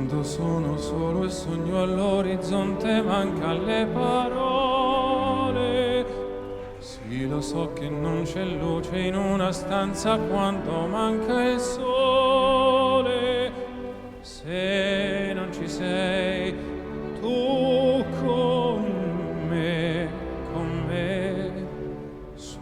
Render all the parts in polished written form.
Quando sono solo e sogno all'orizzonte, mancan le parole. Sì, lo so che non c'è luce in una stanza quando manca il sole. Se non ci sei tu con me, su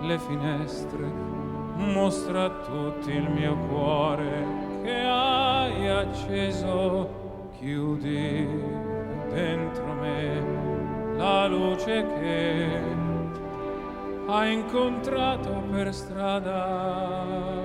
le finestre mostra a tutti il mio cuore che hai acceso, chiudi dentro me la luce che hai incontrato per strada.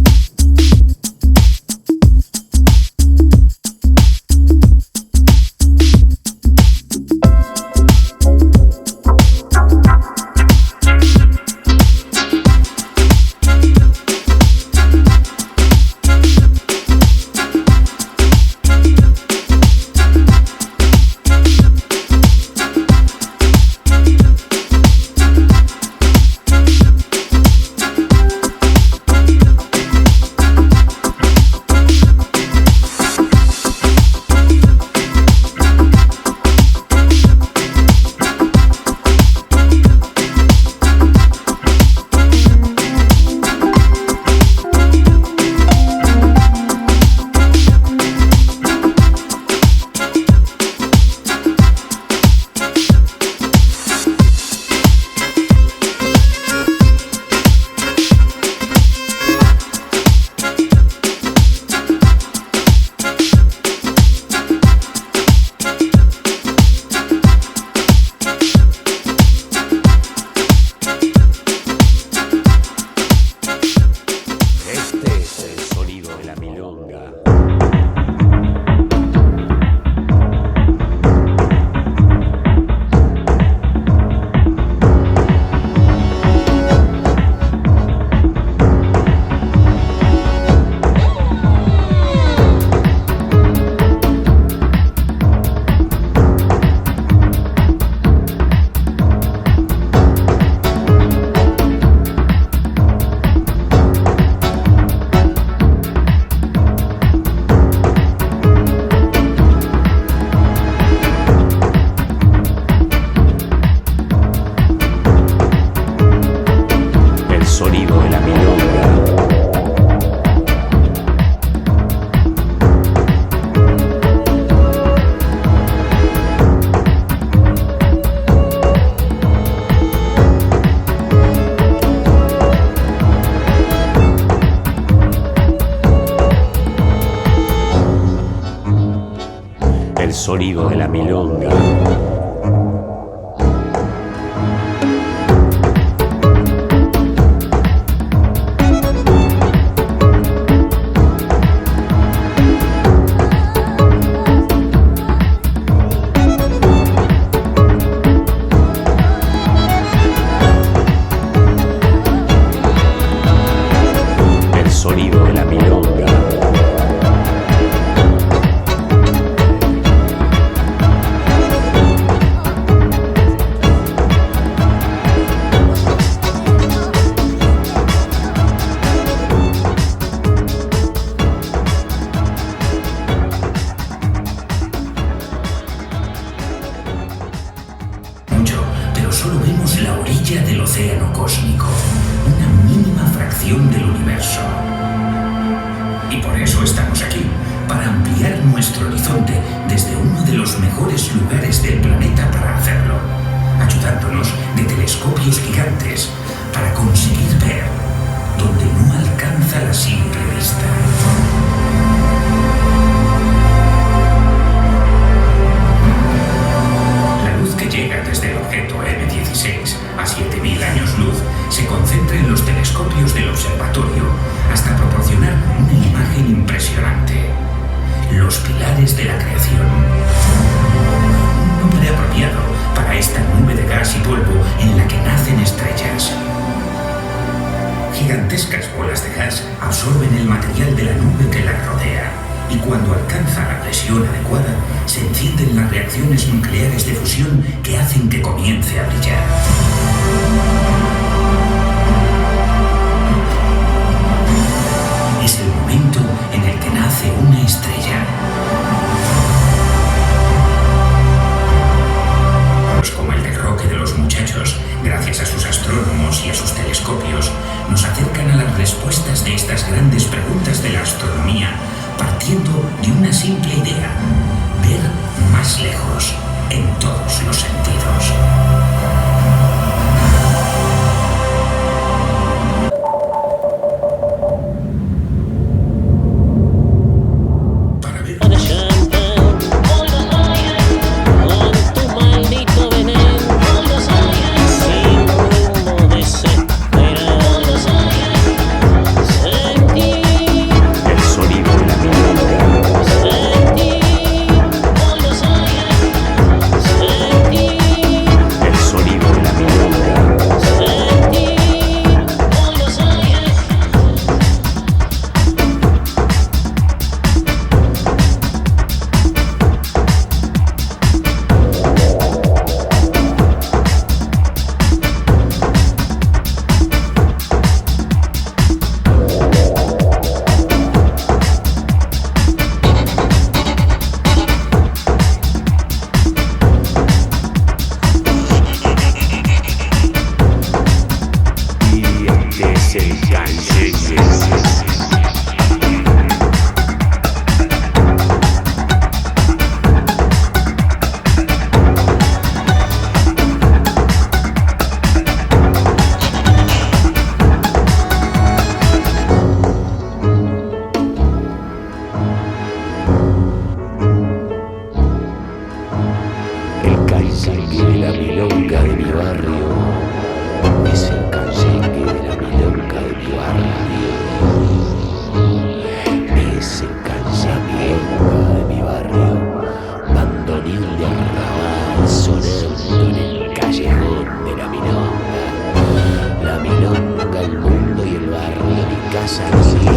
sonido de la milonga. El sonido de la milonga. Somos la orilla del océano cósmico, una mínima fracción del universo. Y por eso estamos aquí, para ampliar nuestro horizonte desde uno de los mejores lugares del planeta para hacerlo, ayudándonos de telescopios gigantes para conseguir ver donde no alcanza la simple vista. La luz que llega desde el objeto M16 a 7000 años luz se concentra en los telescopios del observatorio hasta proporcionar una imagen impresionante. Los pilares de la creación. Un nombre apropiado para esta nube de gas y polvo en la que nacen estrellas. Gigantescas bolas de gas absorben el material de la nube que la rodea, y cuando alcanza la presión adecuada, se encienden las reacciones nucleares de fusión que hacen que comience a brillar. Es el momento en el que nace una estrella. Como el del Roque de los Muchachos, gracias a sus astrónomos y a sus telescopios, nos acercan a las respuestas de estas grandes preguntas de la astronomía, partiendo de una simple idea: ver más lejos, en todos los sentidos. casa.